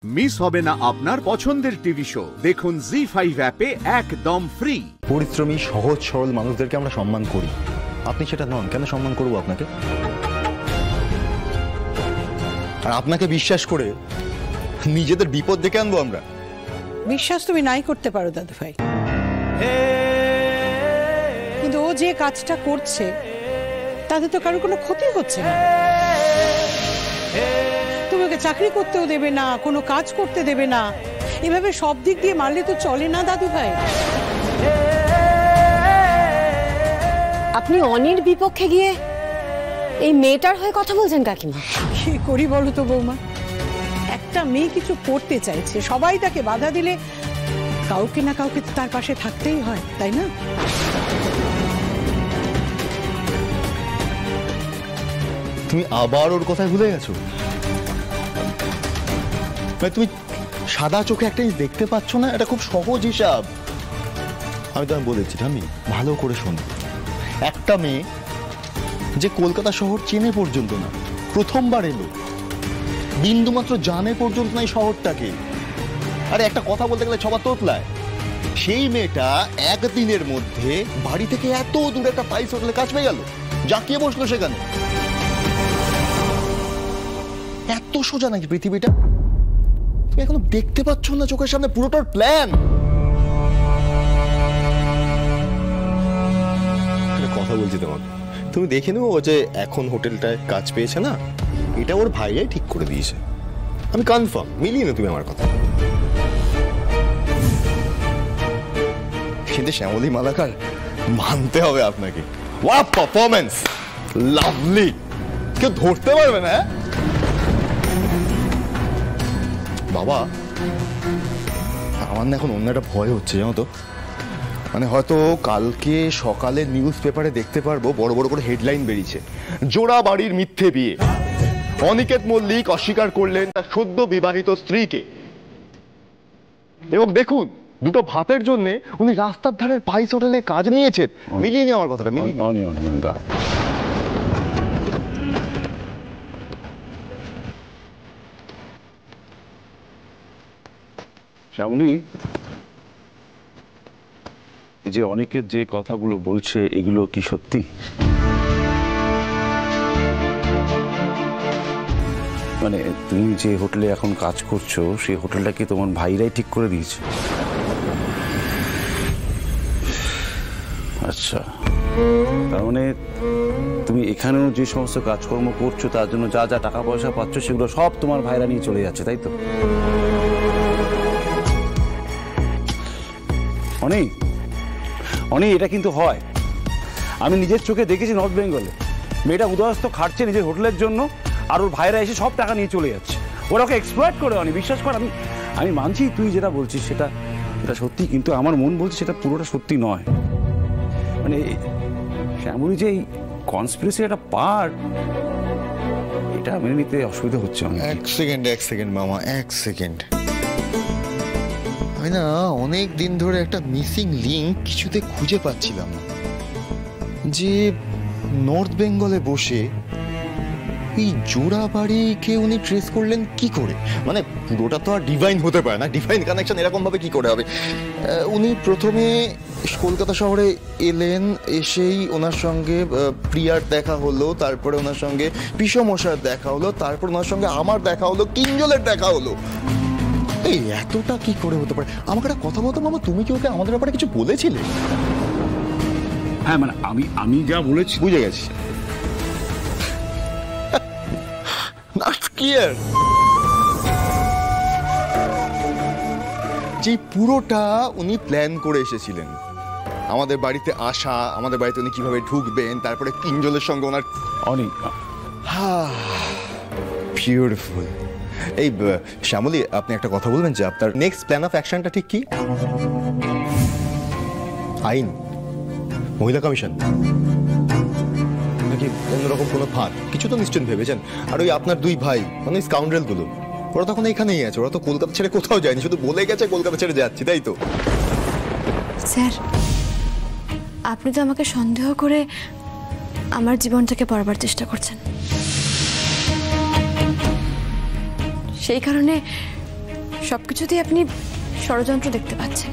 Miss হবে না আপনার পছন্দের টিভি শো। দেখুন জি5 অ্যাপে একদম ফ্রি। পরিশ্রমী সহজ সরল মানুষদেরকে আমরা সম্মান করি, আপনি সেটা নন, কেন সম্মান করব আপনাকে? আর আপনাকে বিশ্বাস করে নিজেদের বিপদ ডেকে আনবো আমরা? বিশ্বাস তুমি নাই করতে পারো দাদু ভাই, কিন্তু ও যে কাজটা করছে তাতে তো কারো কোনো ক্ষতি হচ্ছে না। তুমি ওকে চাকরি করতেও দেবে না, কোনো কাজ করতে দেবে না, এভাবে সব দিক দিয়ে মারলে তো চলে না দাদু ভাই। আপনি অনির বিপক্ষে গিয়ে এই মেয়েটার হয়ে কথা বলছেন কাকিমা? কি করি বলো তো বৌমা, একটা মেয়ে কিছু করতে চাইছে, সবাই তাকে বাধা দিলে কাউকে না কাউকে তার পাশে থাকতেই হয়, তাই না? তুমি আবার ওর কথায় ভুলে গেছো? তুমি সাদা চোখে একটা জিনিস দেখতে পাচ্ছ না? এটা খুব সহজ হিসাব। আমি তো বলেছি, আমি ভালো করে শোনো। একটা মেয়ে যে কলকাতা শহর চেনে পর্যন্ত না, প্রথমবার এলো, বিন্দু মাত্র জানে পর্যন্ত না এই শহরটাকে, আরে একটা কথা বলতে গেলে সবার তোতলায়, সেই মেয়েটা একদিনের মধ্যে বাড়ি থেকে এত দূরে একটা পাইস হোটেলে কাজ পেয়ে গেল, জাঁকিয়ে বসলো সেখানে। এত সোজা নাকি পৃথিবীটা? তুমি এখনো দেখতে পাচ্ছ না চোখের সামনে পুরোটার প্ল্যান? কথা বলছি তোমাকে, তুমি দেখে নেবো যে এখন হোটেলটায় কাজ পেয়েছে না, এটা ওর ভাইয়াই ঠিক করে দিয়েছে। আমি কনফার্ম, মিলিয়ে না তুমি আমার কথা। কিন্তু শ্যামলী মালাকার মানতে হবে আপনাকে, হোয়াট পারফরম্যান্স, লাভলি, কেউ ধরতে পারবে না। বাবা, আমার না এখন অন্য একটা ভয় হচ্ছে জানো তো, মানে হয়তো কালকে সকালে নিউজ পেপারে দেখতে পারবো বড় বড় করে হেডলাইন বেরিয়েছে, জোড়া বাড়ির মিথ্যে বিয়ে, অনিকেত মল্লিক অস্বীকার করলেন তার সদ্য বিবাহিত স্ত্রীকে, এবং দেখুন দুটো ভাতের জন্য উনি রাস্তার ধারের পাইস হোটেলে কাজ নিয়েছেন। মিলিয়ে নিয়ে আমার কথাটা শ্যামলী, যে অনেকের যে কথাগুলো বলছে এগুলো কি সত্যি? মানে তুমি যে হোটেলে এখন কাজ করছো সেই হোটেলটা কি তোমার ভাইরাই ঠিক করে দিয়েছে? আচ্ছা, তার মানে তুমি এখানেও যে সমস্ত কাজকর্ম করছো তার জন্য যা যা টাকা পয়সা পাচ্ছ সেগুলো সব তোমার ভাইরা নিয়ে চলে যাচ্ছে, তাই তো? অনেক অনেক এটা কিন্তু হয়, আমি নিজের চোখে দেখেছি। নর্থ বেঙ্গলে মেয়েটা উদয়স্ত খাটছে নিজের হোটেলের জন্য, আর ওর ভাইরা এসে সব টাকা নিয়ে চলে যাচ্ছে। ওরা ওকে এক্সপ্লয়েট করে। অনেক বিশ্বাস কর, আমি মানছি তুই যেটা বলছিস সেটা সত্যি, কিন্তু আমার মন বলছে সেটা পুরোটা সত্যি নয়। মানে শ্যামলী যে এই কনস্পিরেসির একটা পার্ট, এটা মেনে নিতে অসুবিধা হচ্ছে। এক সেকেন্ড মামা, এক সেকেন্ড। আমি না অনেক দিন ধরে একটা মিসিং লিঙ্ক কিছুতে খুঁজে পাচ্ছিলাম না, যে নর্থ বেঙ্গলে বসে এই জোড়া বাড়িকে উনি ট্রেস করলেন কি করে? মানে পুরোটা তো আর ডিভাইন হতে পারে না, ডিভাইন কানেকশন এরকম ভাবে কি করে হবে? উনি প্রথমে কলকাতা শহরে এলেন, এসেই ওনার সঙ্গে প্রিয়ার দেখা হলো, তারপরে ওনার সঙ্গে পিসমশার দেখা হলো, তারপর ওনার সঙ্গে আমার দেখা হলো, কিঞ্জলের দেখা হলো। এই এতটা কি করে হতে পারে? আমাকে একটা কথা বলতো মামা, তুমি কি ওকে আমাদের ব্যাপারে কিছু বলেছিলে? হ্যাঁ, মানে আমি যা বলেছি বুঝে গেছি। যে পুরোটা উনি প্ল্যান করে এসেছিলেন, আমাদের বাড়িতে আসা, আমাদের বাড়িতে উনি কিভাবে ঢুকবেন, তারপরে কিঞ্জলের সঙ্গে ওনার অনেক বিউটিফুল। এই শ্যামলী, আপনি একটা কথা বলবেন যে আপনার নেক্সট প্ল্যান অফ অ্যাকশনটা ঠিক কি? আইন, মহিলা কমিশন, নাকি অন্যরকম কোনো ফাঁদ? কিছু তো নিশ্চয় ভেবেছেন। আর ওই আপনার দুই ভাই, মানে স্কাউন্ডারেল গুলো, ওরা তখন এখানেই আছে, ওরা তো কলকাতা ছেড়ে কোথাও যায়নি, শুধু বলে গেছে কলকাতা ছেড়ে যাচ্ছি, তাই তো? স্যার, আপনি তো আমাকে সন্দেহ করে আমার জীবনটাকে পড়বার চেষ্টা করছেন, সেই কারণে সবকিছুতেই আপনি ষড়যন্ত্র দেখতে পাচ্ছেন।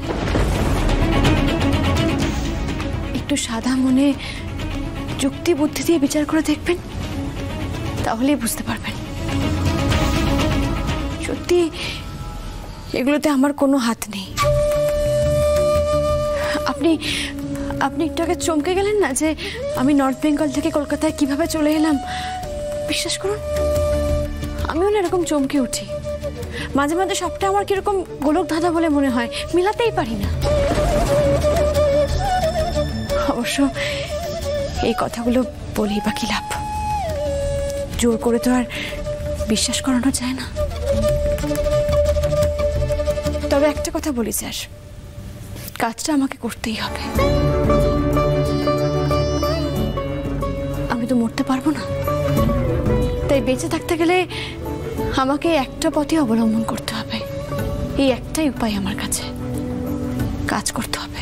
একটু সাদা মনে যুক্তি বুদ্ধি দিয়ে বিচার করে দেখবেন, তাহলেই বুঝতে পারবেন সত্যি এগুলোতে আমার কোনো হাত নেই। আপনি আপনি একটু আগে চমকে গেলেন না যে আমি নর্থ বেঙ্গল থেকে কলকাতায় কিভাবে চলে এলাম। বিশ্বাস করুন আমিও না এরকম চমকে উঠি, মাঝে মাঝে সবটা আমার কিরকম গোলক ধাঁধা বলে মনে হয়, মিলাতেই পারি না। অবশ্য এই কথাগুলো বলেই বা কি লাভ, জোর করে তো আর বিশ্বাস করানো যায় না। তবে একটা কথা বলি স্যার, কাজটা আমাকে করতেই হবে। আমি তো মরতে পারবো না, তাই বেঁচে থাকতে গেলে আমাকে একটা পথই অবলম্বন করতে হবে। এই একটাই উপায় আমার কাছে, কাজ করতে হবে।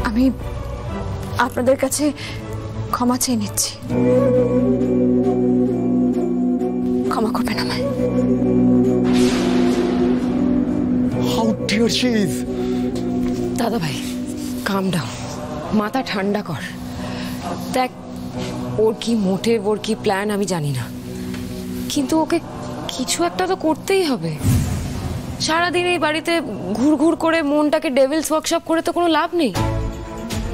আমি আপনাদের কাছে ক্ষমা চেয়ে নিচ্ছি, ক্ষমা করবেন আমায়। How dear she is. দাদা ভাই কাম ডাউন, মাথা ঠান্ডা কর। দেখ ওর কি মোটিভ, ওর কি প্ল্যান আমি জানি না, কিন্তু ওকে কিছু একটা তো করতেই হবে। সারাদিন এই বাড়িতে ঘুরঘুর করে মনটাকে ডেভিলস ওয়ার্কশপ করে তো কোনো লাভ নেই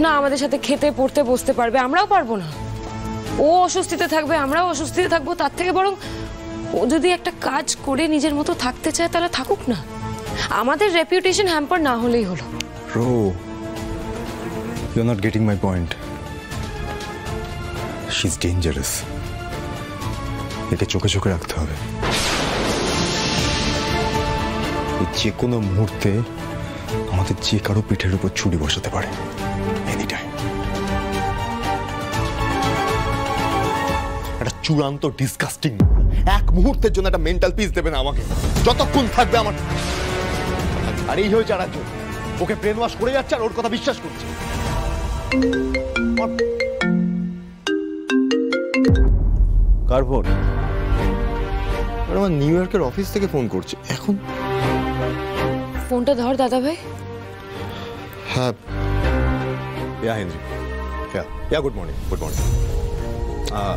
না। আমাদের সাথে খেতে পড়তে বসতে পারবে, আমরাও পারবো না। ও অস্বস্তিতে থাকবে, আমরাও অস্বস্তিতে থাকবো। তার থেকে বরং ও যদি একটা কাজ করে নিজের মতো থাকতে চায় তাহলে থাকুক না, আমাদের রেপুটেশন হ্যাম্পার না হলেই হলো। Bro, you're not getting my point. She's dangerous. একে চোখে চোখে রাখতে হবে। যে কোনো মুহূর্তে আমাদের যে কারো পিঠের উপর ছুরি বসাতে পারে, এনি টাইম। একটা চূড়ান্ত ডিসকাস্টিং, এক মুহূর্তের জন্য একটা মেন্টাল পিস দেবে না আমাকে, যতক্ষণ থাকবে আমার। আর এই হয়েছে আর একজন, ওকে ব্রেন ওয়াশ করে যাচ্ছে আর ওর কথা বিশ্বাস করছে। কার ফোন? আমার নিউ ইয়র্কের অফিস থেকে ফোন করছে এখন। ফোনটা ধর দাদা ভাই। হ্যাঁ, Henry. Yeah, good morning.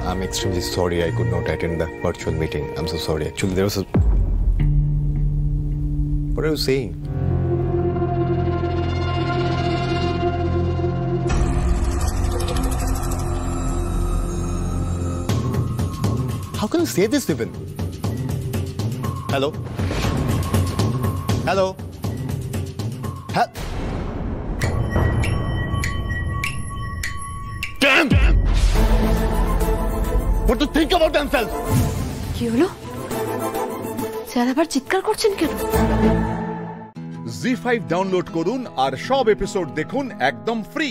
I'm extremely sorry I could not attend the virtual meeting. I'm so sorry. Actually, there was a... What are you saying? How can you say this even? Hello? Damn! What to think about themselves? কি হলো sir, আবার চিৎকার করছেন কেন? ZEE5 download করুন আর সব episode দেখুন একদম ফ্রি।